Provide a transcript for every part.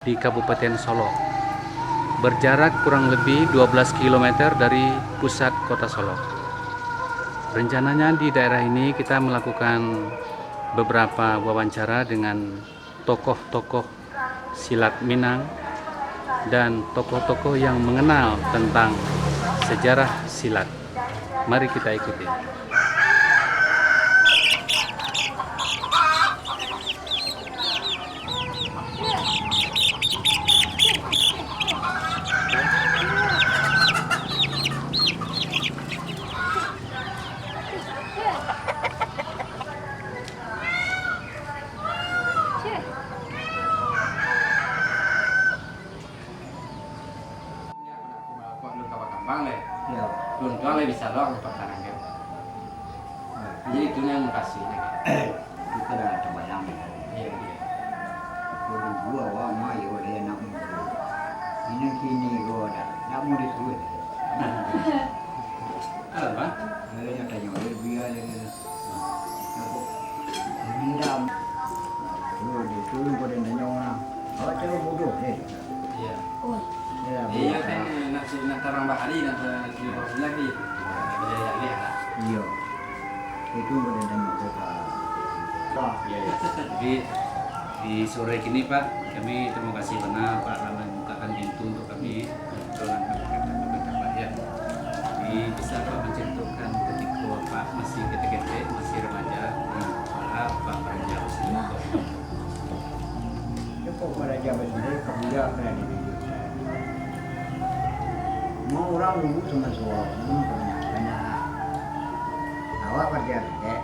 di Kabupaten Solo. Berjarak kurang lebih 12 km dari pusat kota Solo. Rencananya di daerah ini kita melakukan beberapa wawancara dengan tokoh-tokoh silat Minang dan tokoh-tokoh yang mengenal tentang sejarah silat. Mari kita ikuti. Ya. Tuan bisa doang pertahanan kan. Jadi itu yang makasih. Kita dah terbayang ni. Iya. Kalau gua wah mai oleh nak muda. Ini kini gua dah nak muda suruh. Apa? Yang tanya oleh biar lagi. Ini dah. Tuh dia turun pada nanya orang. Awak cakap bodoh ni. Iya. Ya. Iya kan nak terang bahari nak terang lagi. Ya lihat. Iya. Itu pada nanya mereka. Wah. Iya. Jadi di sore kini Pak, kami terima kasih karena Pak Rahman membukakan pintu untuk kami berjalan Pak ya. Jadi bisa Pak menceritakan ketika Pak masih kecil-kecil, masih remaja, Pak Raja usia Cukup pada jabat sendiri kemudian kena diri. Mau orang dulu sama suara, banyak. Awak kerja ke,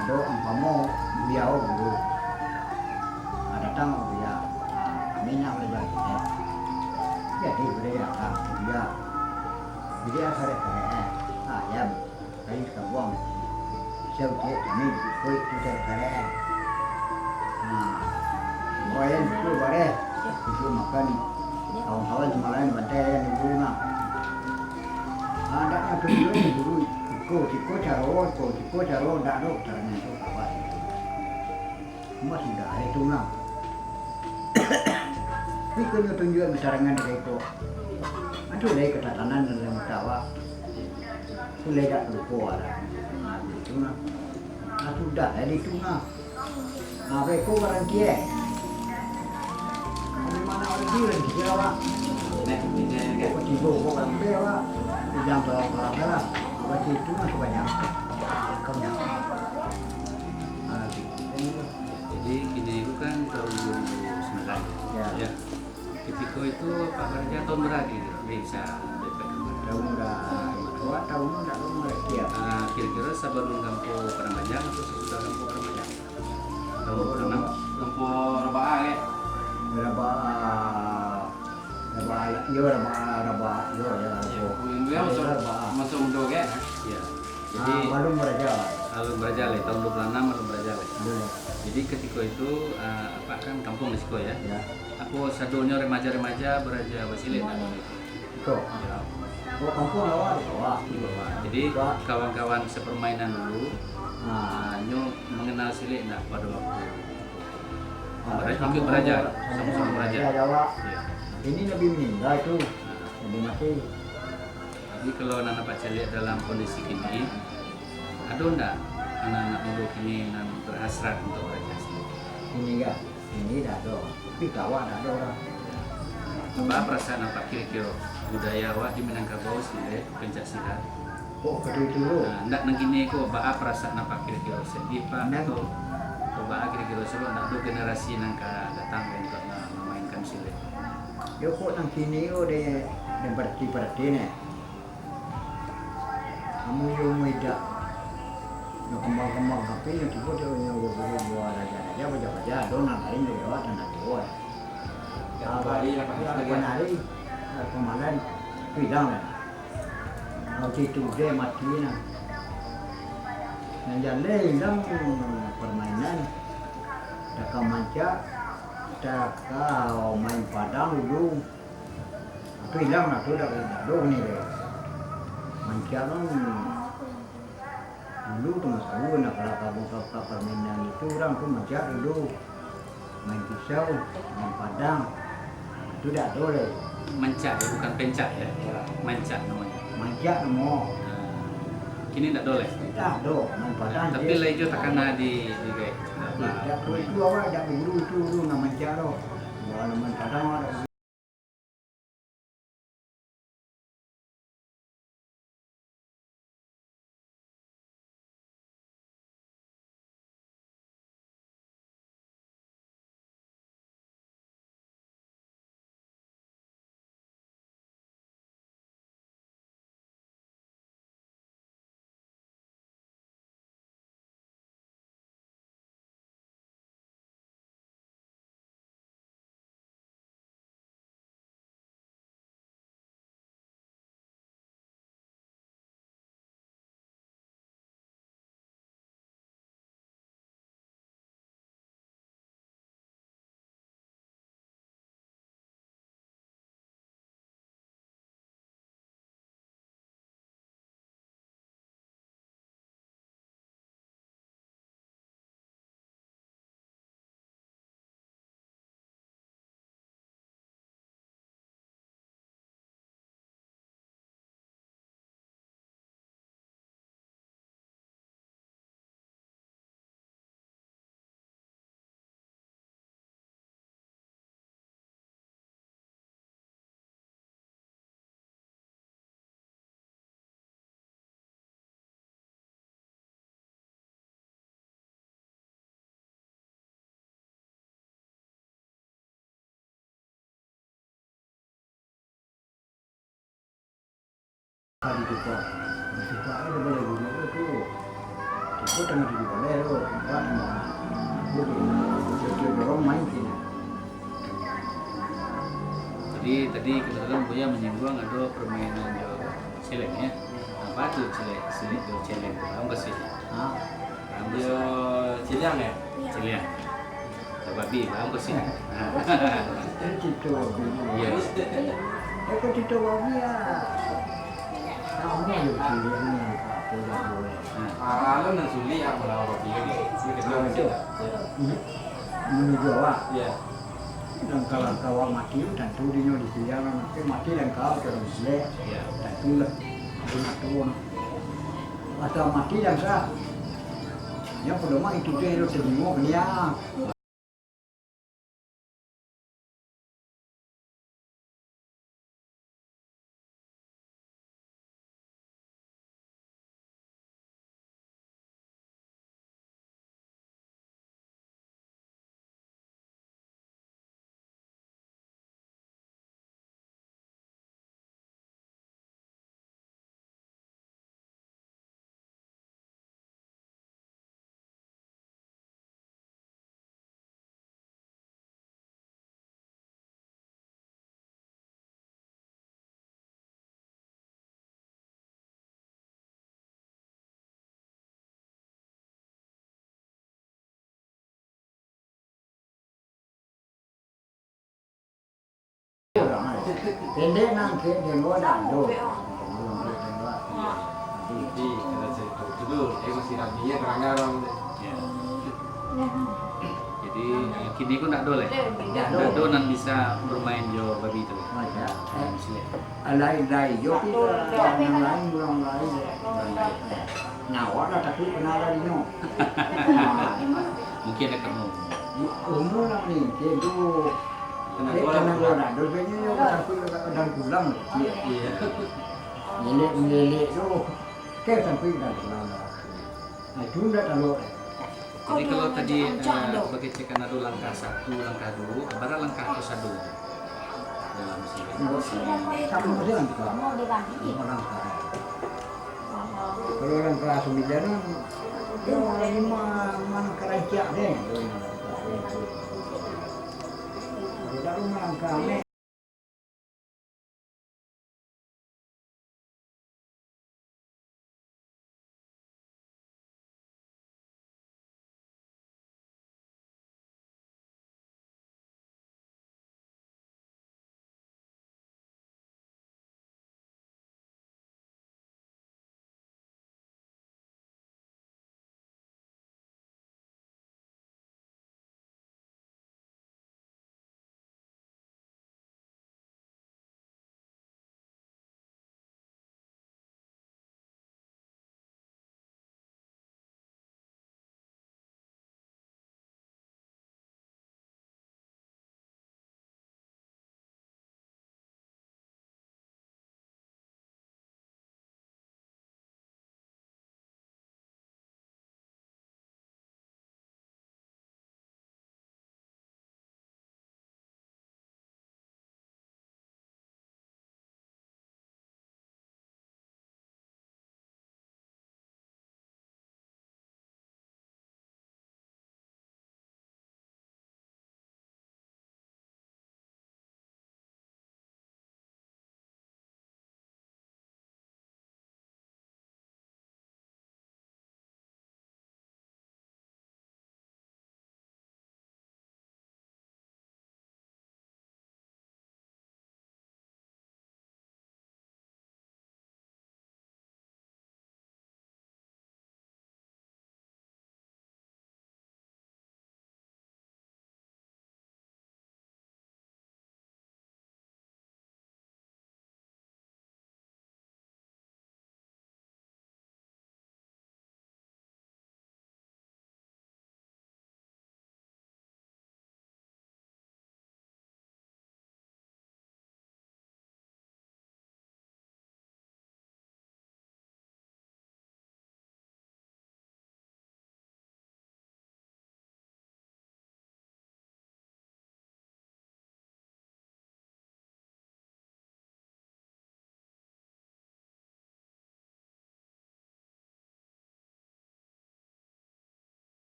ada umpamu beliau dulu. Ada tamu dia, minyak belajar ke. Jadi beliau tak dia, dia sore sore, ya, kayu kabuang. Saya uji kami koi tu sore. Nah, boleh tu boleh, itu makan. Kawan-kawan semalam bantai yang ibu nak. Ada yang dulu Tiko caro dak do caranya itu kawan. Semua sudah ada itu nak. Tapi kalau tunjukan kesarangan dari itu, ada dari ketatanan dalam tawa. Sudah tak lupa ada. Itu nak. Sudah ada itu nak. Apa itu orang kia? Mana orang kia lah. Kok tiba kok orang kia lah. Jangan terlalu keras. Baca itu mah banyak. Jadi kini itu kan tahun 2009. Ya. Ketika itu Pak Raja tahun berapa gitu? Bisa Tahun dah dua tahun dah umur dia. Kira-kira sebelum kampung Peremajang atau sesudah kampung Peremajang? Tahun berapa? Kampung Rabaa ya? Rabaa, Ya, masuk muda kan? Ya. Jadi belum beraja. Alun Brajale tahun 26 Alun Brajale. Jadi ketika itu apa kan kampung Meksiko ya? Ya. Aku sadonya remaja-remaja beraja Wasilit. Itu. Ya. Oh, kampung awal di bawah. Jadi kawan-kawan sepermainan dulu nyo mengenal Silik enggak pada waktu ikut beraja sama-sama beraja. Ya. Ya. Ini lebih meninggal itu. Lebih mati. Jadi kalau anak-anak Pak Celik dalam kondisi kini, ada enggak anak-anak muda kini yang berhasrat untuk belajar sini? Ini enggak. Ini dah ada. Tapi kawan dah ada orang. Apa perasaan apa kira-kira budaya awak di Minangkabau sini pencak silat? Oh, kedua dulu. Enggak nang kini kok apa perasaan apa kira-kira sedih Pak atau coba kira-kira sebelum ada generasi nang datang untuk memainkan silat? Ya kok nang kini udah berarti nih. Kamu yang muda, yang kembang-kembang HP yang tiba dia yang buat aja baca donan lain dari awak dan tua. Kembali hari kemarin bilang lah, kalau itu dia mati nah. Yang jalan permainan, dah manca, dah main padang dulu. Itu hilang lah tu dah ni deh. Mancaran dulu tu masa dulu nak kalau permainan itu orang tu macam dulu main pisau, main padang, itu dah boleh. Mancak ya, bukan pencak ya. Mancak namanya. Manja namo. Kini tidak boleh. Dah do, nampatan. Tapi lejo takana di guys. Dah itu awak dah dulu itu nama manja do. Kalau nampatan ada. Kali kita, kita ada boleh guna itu. Itu tengah di boleh lo, buat jadi orang main sini. Jadi tadi kebetulan Buya menyinggung ada permainan jo celeng ya. Apa tuh celeng? Celeng. Tahu nggak sih? Ah, Dia Ciliang ya? Celeng. Coba bi, tahu nggak sih? itu. Iya. Aku tidak lagi ya. Kamu ada sini ni, tidak boleh. Alam dan Suli yang melawat dia ni. Dia kedua Itu menuju awak. Ya. Dan kalau kau mati, dan tu dia di sini mati dan kau terus leh. Iya. Dan tu lah, tu. Atau mati dan sah. Yang pertama itu dia harus terima dia. Pendek nang ke demo dan do. Jadi ada cerita dulu. Dia masih rapinya kerana orang. Ya. Jadi kini aku nak dole. Nak do nan bisa bermain jo babi tu. Macam Celeng. lain yo yang lain orang lain. Nyawa dah takut kena lagi no. Mungkin ada kamu. Umur lah ni, kedu. Kena gua dah, dorangnya yo takut dan pulang. Iya. Melek tu, ke sampai dah pulang. Nah, itu dah tahu. Jadi kalau tadi sebagai cekan ada langkah 1, langkah 2, baru langkah ke 1 dalam sini. Sama saja kan kita. Orang kaya. Kalau orang kelas 9 dia lima mana kerajaan deh. Tidak rumah kami.